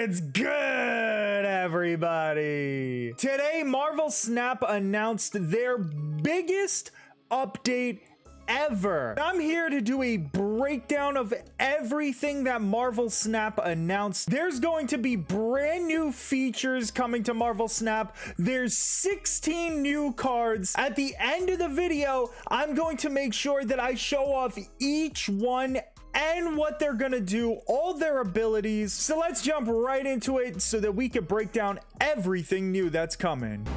What's good, everybody? Today, Marvel Snap announced their biggest update ever. I'm here to do a breakdown of everything that Marvel Snap announced. There's going to be brand new features coming to Marvel Snap. There's 16 new cards. At the end of the video, I'm going to make sure that I show off each one and what they're gonna do, all their abilities. So let's jump right into it so that we can break down everything new that's coming.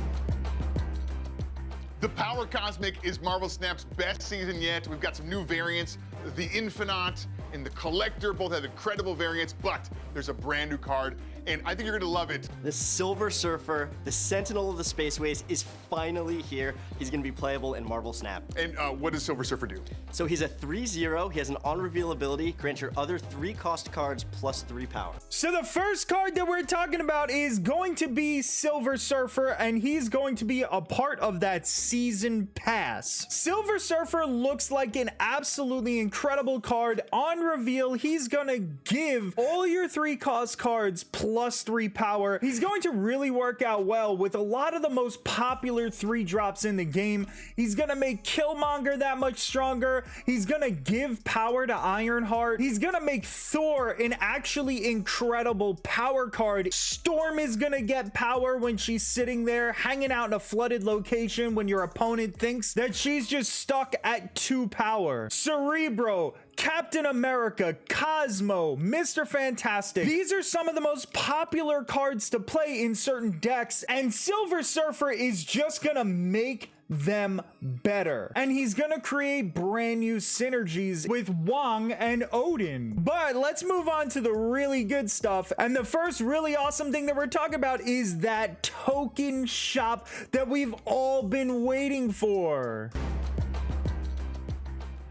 The Power Cosmic is Marvel Snap's best season yet. We've got some new variants. The Infinite and the Collector both have incredible variants, but there's a brand new card, and I think you're gonna love it. The Silver Surfer, the Sentinel of the Spaceways, is finally here. He's gonna be playable in Marvel Snap. And what does Silver Surfer do? So he's a 3/0. He has an on-reveal ability, grants your other 3 cost cards plus 3 power. So the first card that we're talking about is going to be Silver Surfer, and he's going to be a part of that season pass. Silver Surfer looks like an absolutely incredible card. On reveal, he's gonna give all your 3 cost cards plus 3 power. He's going to really work out well with a lot of the most popular 3 drops in the game. He's gonna make Killmonger that much stronger. He's gonna give power to Ironheart. He's gonna make Thor an actually incredible power card. Storm is gonna get power when she's sitting there hanging out in a flooded location when your opponent thinks that she's just stuck at 2 power. Cerebro, Captain America, Cosmo, Mr. Fantastic. These are some of the most popular cards to play in certain decks, and Silver Surfer is just gonna make them better. And he's gonna create brand new synergies with Wong and Odin. But let's move on to the really good stuff. And the first really awesome thing that we're talking about is that token shop that we've all been waiting for.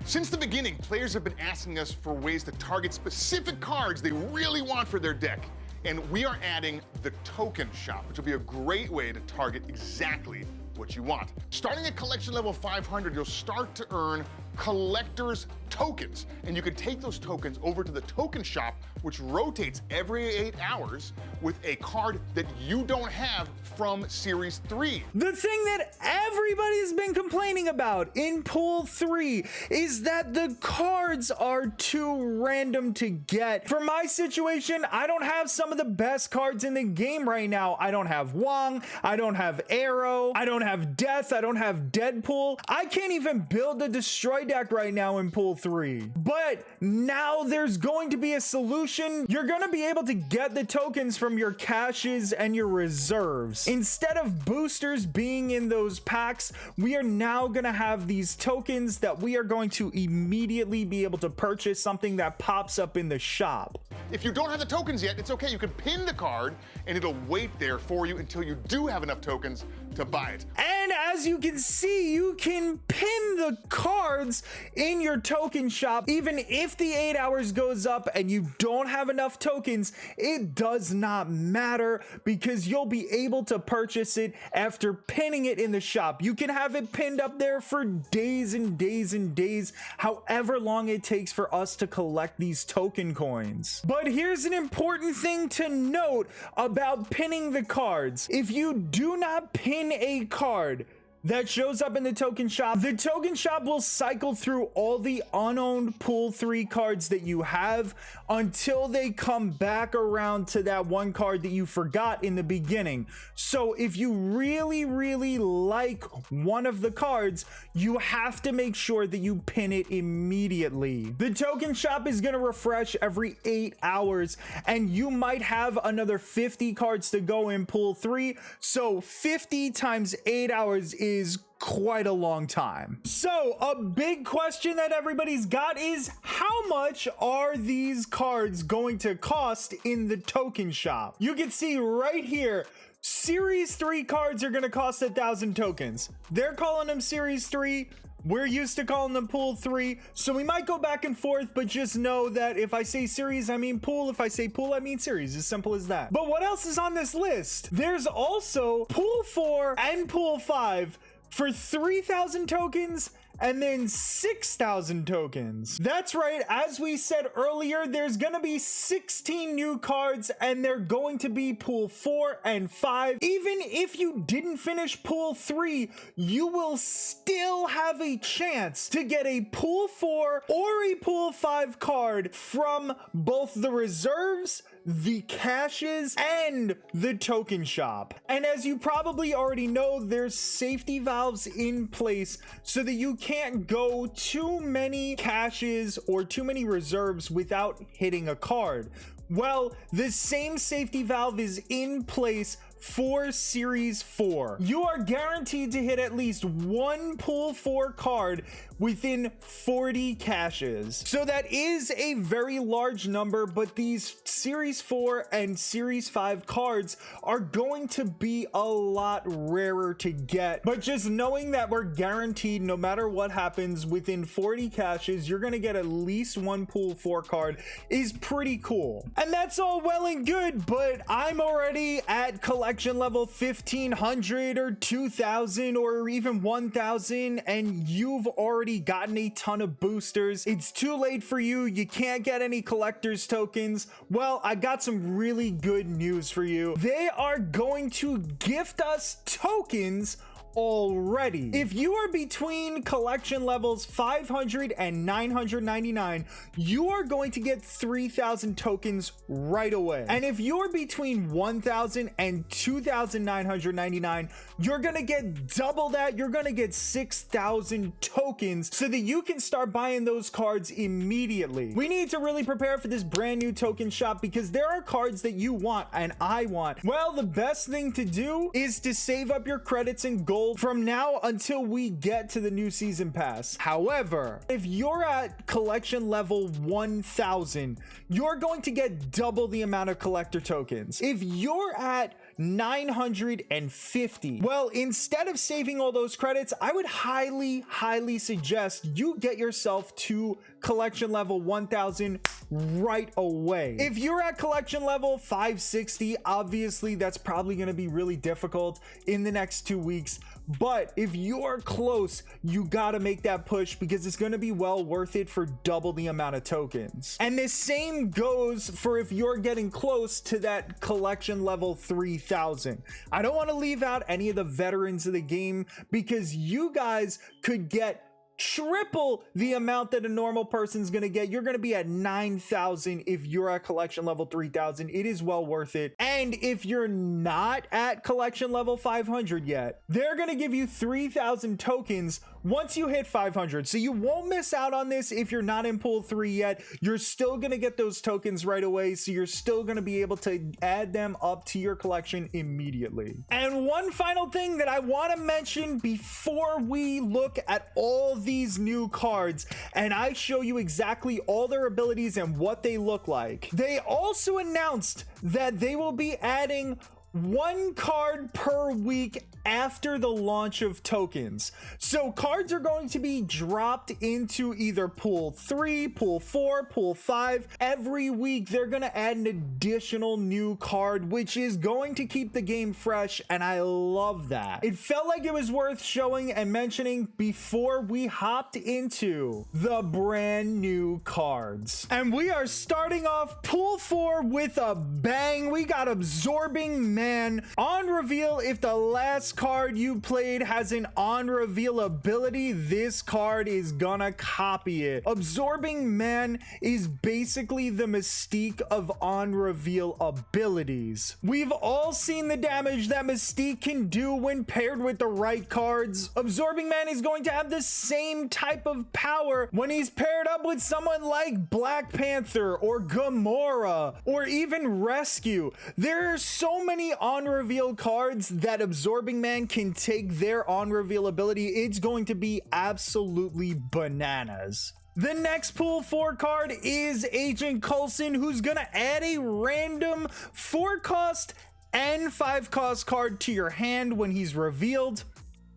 Since the beginning, players have been asking us for ways to target specific cards they really want for their deck. And we are adding the token shop, which will be a great way to target exactly what you want. Starting at collection level 500, you'll start to earn collector's tokens, and you can take those tokens over to the token shop, which rotates every 8 hours with a card that you don't have from Series 3. The thing that everybody's been complaining about in Pool 3 is that the cards are too random to get. For my situation, I don't have some of the best cards in the game right now. I don't have Wong, I don't have Arrow, I don't have Death, I don't have Deadpool. I can't even build a Destroy deck right now in Pool 3. But now there's going to be a solution. You're going to be able to get the tokens from your caches and your reserves. Instead of boosters being in those packs, we are now going to have these tokens that we are going to immediately be able to purchase something that pops up in the shop. If you don't have the tokens yet, it's okay. You can pin the card and it'll wait there for you until you do have enough tokens to buy it. And as you can see, you can pin the cards in your token shop. Even if the 8 hours goes up and you don't have enough tokens, it does not matter because you'll be able to purchase it after pinning it in the shop. You can have it pinned up there for days and days and days, however long it takes for us to collect these token coins. But here's an important thing to note about pinning the cards. If you do not pin a card that shows up in the token shop, the token shop will cycle through all the unowned Pool 3 cards that you have until they come back around to that one card that you forgot in the beginning. So if you really, really like one of the cards, you have to make sure that you pin it immediately. The token shop is going to refresh every 8 hours, and you might have another 50 cards to go in Pool 3. So 50 times 8 hours is quite a long time. So a big question that everybody's got is, how much are these cards going to cost in the token shop? You can see right here, Series 3 cards are going to cost 1,000 tokens. They're calling them Series 3. We're used to calling them Pool 3, so we might go back and forth, but just know that if I say series, I mean pool. If I say pool, I mean series. As simple as that. But what else is on this list? There's also Pool 4 and Pool 5 for 3,000 tokens and then 6,000 tokens. That's right, as we said earlier, there's gonna be 16 new cards and they're going to be pool 4 and 5. Even if you didn't finish pool 3, you will still have a chance to get a pool 4 or a pool 5 card from both the reserves, the caches, and the token shop. And as you probably already know, there's safety valves in place so that you can't go too many caches or too many reserves without hitting a card. Well, the same safety valve is in place for Series 4. You are guaranteed to hit at least one pool 4 card within 40 caches. So that is a very large number, but these Series 4 and Series 5 cards are going to be a lot rarer to get. But just knowing that we're guaranteed no matter what happens within 40 caches, you're gonna get at least one pool 4 card is pretty cool. And that's all well and good, but I'm already at collection level 1500 or 2000 or even 1000, and you've already gotten a ton of boosters. It's too late for you. You can't get any collector's tokens. Well, I got some really good news for you. They are going to gift us tokens already. If you are between collection levels 500 and 999, you are going to get 3,000 tokens right away. And if you're between 1,000 and 2,999, you're gonna get double that. You're gonna get 6,000 tokens so that you can start buying those cards immediately. We need to really prepare for this brand new token shop because there are cards that you want and I want. Well, the best thing to do is to save up your credits and gold from now until we get to the new season pass. However, if you're at collection level 1000, you're going to get double the amount of collector tokens. If you're at 950, well, instead of saving all those credits, I would highly suggest you get yourself to collection level 1000 right away. If you're at collection level 560, obviously that's probably going to be really difficult in the next 2 weeks. But if you're close, you gotta make that push because it's gonna be well worth it for double the amount of tokens. And the same goes for if you're getting close to that collection level 3000. I don't want to leave out any of the veterans of the game because you guys could get triple the amount that a normal person's gonna get. You're gonna be at 9,000 if you're at collection level 3,000. It is well worth it. And if you're not at collection level 500 yet, they're gonna give you 3,000 tokens once you hit 500. So you won't miss out on this if you're not in pool 3 yet. You're still gonna get those tokens right away, so you're still gonna be able to add them up to your collection immediately. And one final thing that I want to mention before we look at all these new cards and I show you exactly all their abilities and what they look like, they also announced that they will be adding one card per week after the launch of tokens. So cards are going to be dropped into either pool 3, pool 4, pool 5. Every week they're going to add an additional new card, which is going to keep the game fresh, and I love that. It felt like it was worth showing and mentioning before we hopped into the brand new cards. And we are starting off pool 4 with a bang. We got Absorbing Man. On reveal, if the last card you played has an on reveal ability, this card is gonna copy it. Absorbing Man is basically the Mystique of on reveal abilities. We've all seen the damage that Mystique can do when paired with the right cards. Absorbing Man is going to have the same type of power when he's paired up with someone like Black Panther or Gamora or even Rescue. There are so many on reveal cards that Absorbing Man can take their on reveal ability. It's going to be absolutely bananas. The next pool 4 card is Agent Coulson, who's gonna add a random 4 cost and 5 cost card to your hand when he's revealed.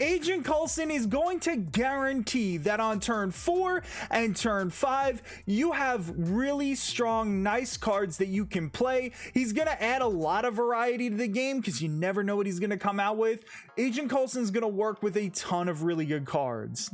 Agent Coulson is going to guarantee that on turn 4 and turn 5, you have really strong, nice cards that you can play. He's going to add a lot of variety to the game because you never know what he's going to come out with. Agent Coulson's going to work with a ton of really good cards.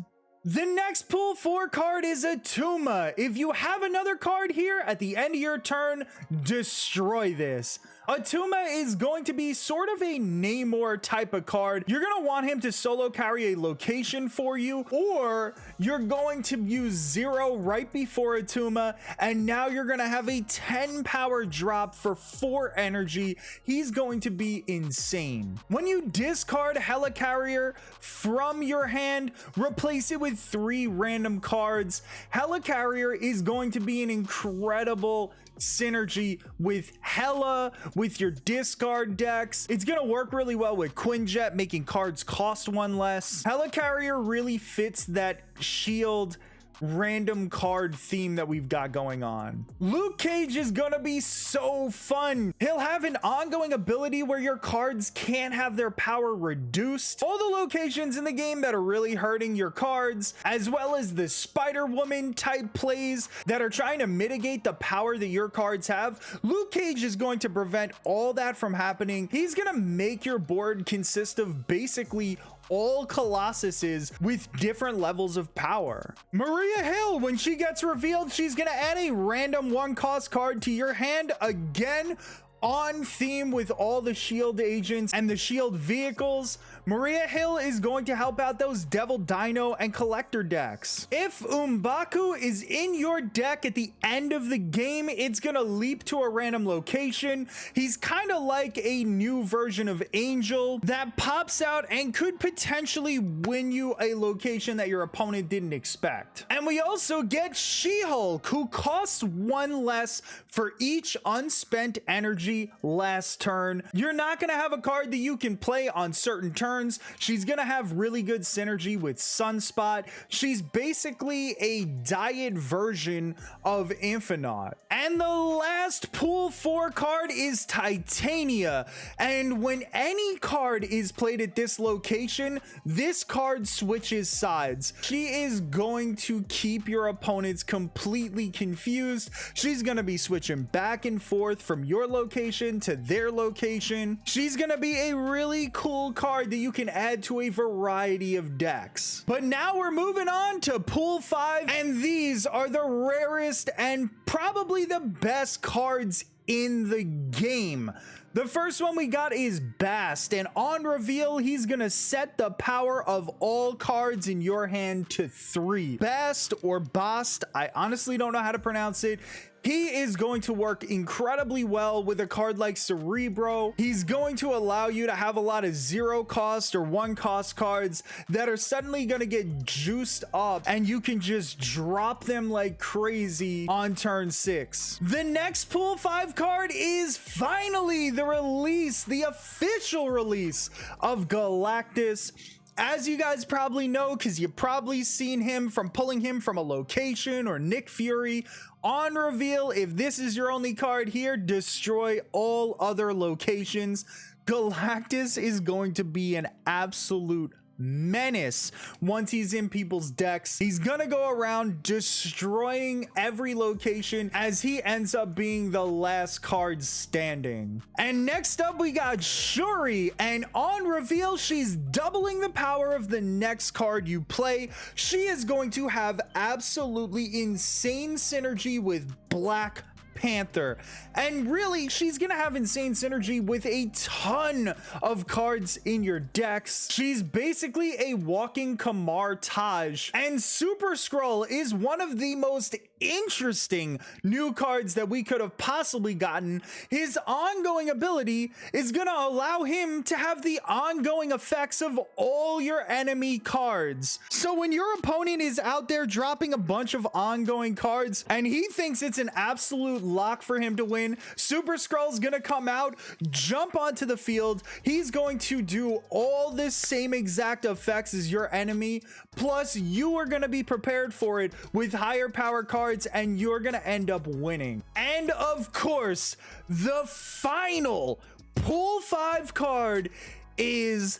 The next pool 4 card is a Tuma. If you have another card here at the end of your turn, destroy this. Atuma is going to be sort of a Namor type of card. You're going to want him to solo carry a location for you, or you're going to use 0 right before Atuma, and now you're going to have a 10 power drop for 4 energy. He's going to be insane. When you discard Helicarrier from your hand, replace it with 3 random cards. Helicarrier is going to be an incredible synergy with Hela, with your discard decks. It's gonna work really well with Quinjet, making cards cost 1 less. Helicarrier really fits that shield random card theme that we've got going on. Luke Cage is gonna be so fun. He'll have an ongoing ability where your cards can't have their power reduced. All the locations in the game that are really hurting your cards, as well as the Spider-Woman type plays that are trying to mitigate the power that your cards have, Luke Cage is going to prevent all that from happening. He's gonna make your board consist of basically all Colossuses with different levels of power. Maria Hill, when she gets revealed, she's gonna add a random 1-cost card to your hand, again on theme with all the shield agents and the shield vehicles. Maria Hill is going to help out those Devil Dino and Collector decks. If M'Baku is in your deck at the end of the game, it's gonna leap to a random location. He's kind of like a new version of Angel that pops out and could potentially win you a location that your opponent didn't expect. And we also get She-Hulk, who costs 1 less for each unspent energy last turn. You're not gonna have a card that you can play on certain turns. She's gonna have really good synergy with Sunspot. She's basically a diet version of Infinite. And the last pool 4 card is Titania. And when any card is played at this location, this card switches sides. She is going to keep your opponents completely confused. She's gonna be switching back and forth from your location to their location. She's gonna be a really cool card that you can add to a variety of decks. But now we're moving on to pool 5, and these are the rarest and probably the best cards in the game. The first one we got is Bast, and on reveal, he's gonna set the power of all cards in your hand to 3. Bast or Bast, I honestly don't know how to pronounce it. He is going to work incredibly well with a card like Cerebro. He's going to allow you to have a lot of 0-cost or 1-cost cards that are suddenly going to get juiced up, and you can just drop them like crazy on turn 6. The next pool 5 card is finally the official release of Galactus. As you guys probably know, because you've probably seen him from pulling him from a location or Nick Fury. On reveal, if this is your only card here, destroy all other locations. Galactus is going to be an absolute menace once he's in people's decks. He's gonna go around destroying every location as he ends up being the last card standing. And next up we got Shuri, and on reveal she's doubling the power of the next card you play. She is going to have absolutely insane synergy with Black Panther, and really she's gonna have insane synergy with a ton of cards in your decks. She's basically a walking Kamar Taj, and Super Skrull is one of the most interesting new cards that we could have possibly gotten. His ongoing ability is gonna allow him to have the ongoing effects of all your enemy cards. So when your opponent is out there dropping a bunch of ongoing cards and he thinks it's an absolute lock for him to win, Super Skrull's gonna come out, jump onto the field. He's going to do all the same exact effects as your enemy, plus you are gonna be prepared for it with higher power cards, and you're gonna end up winning. And of course, the final pool 5 card is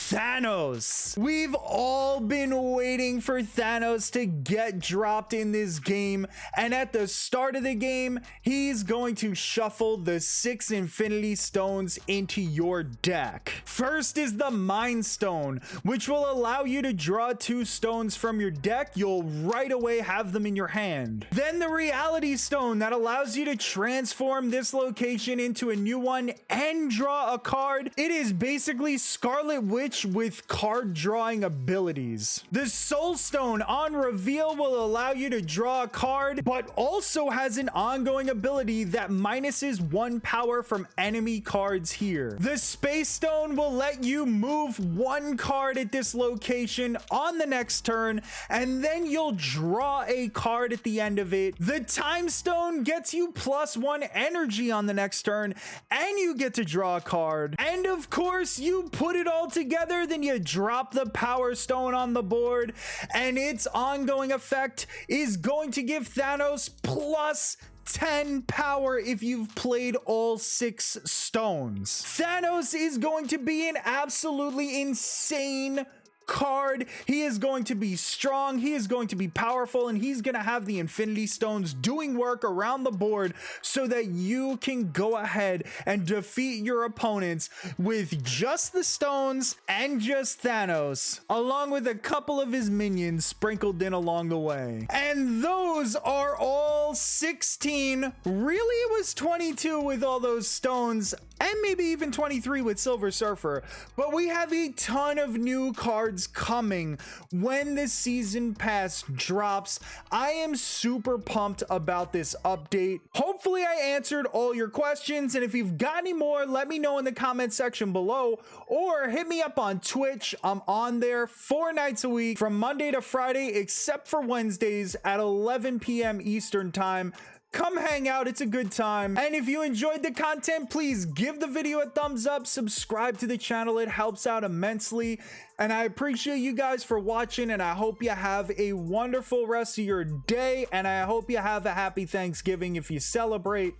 Thanos. We've all been waiting for Thanos to get dropped in this game, and at the start of the game, he's going to shuffle the 6 Infinity Stones into your deck. First is the Mind Stone, which will allow you to draw 2 stones from your deck. You'll right away have them in your hand. Then the Reality Stone, that allows you to transform this location into a new one and draw a card. It is basically Scarlet Witch with card drawing abilities. The Soul Stone on reveal will allow you to draw a card, but also has an ongoing ability that minuses 1 power from enemy cards here. The Space Stone will let you move 1 card at this location on the next turn, and then you'll draw a card at the end of it. The Time Stone gets you +1 energy on the next turn, and you get to draw a card. And of course, you put it all together, then you drop the Power Stone on the board, and its ongoing effect is going to give Thanos +10 power if you've played all 6 stones. Thanos is going to be an absolutely insane card. He is going to be strong, he is going to be powerful, and he's going to have the Infinity Stones doing work around the board so that you can go ahead and defeat your opponents with just the stones and just Thanos, along with a couple of his minions sprinkled in along the way. And those are all 16. Really, it was 22 with all those stones, and maybe even 23 with Silver Surfer, but we have a ton of new cards coming when the season pass drops. I am super pumped about this update. Hopefully I answered all your questions, and if you've got any more, let me know in the comment section below, or hit me up on Twitch. I'm on there 4 nights a week from Monday to Friday, except for Wednesdays at 11 p.m. Eastern time. Come hang out, it's a good time. And if you enjoyed the content, please give the video a thumbs up, subscribe to the channel, it helps out immensely. And I appreciate you guys for watching, and I hope you have a wonderful rest of your day, and I hope you have a happy Thanksgiving if you celebrate.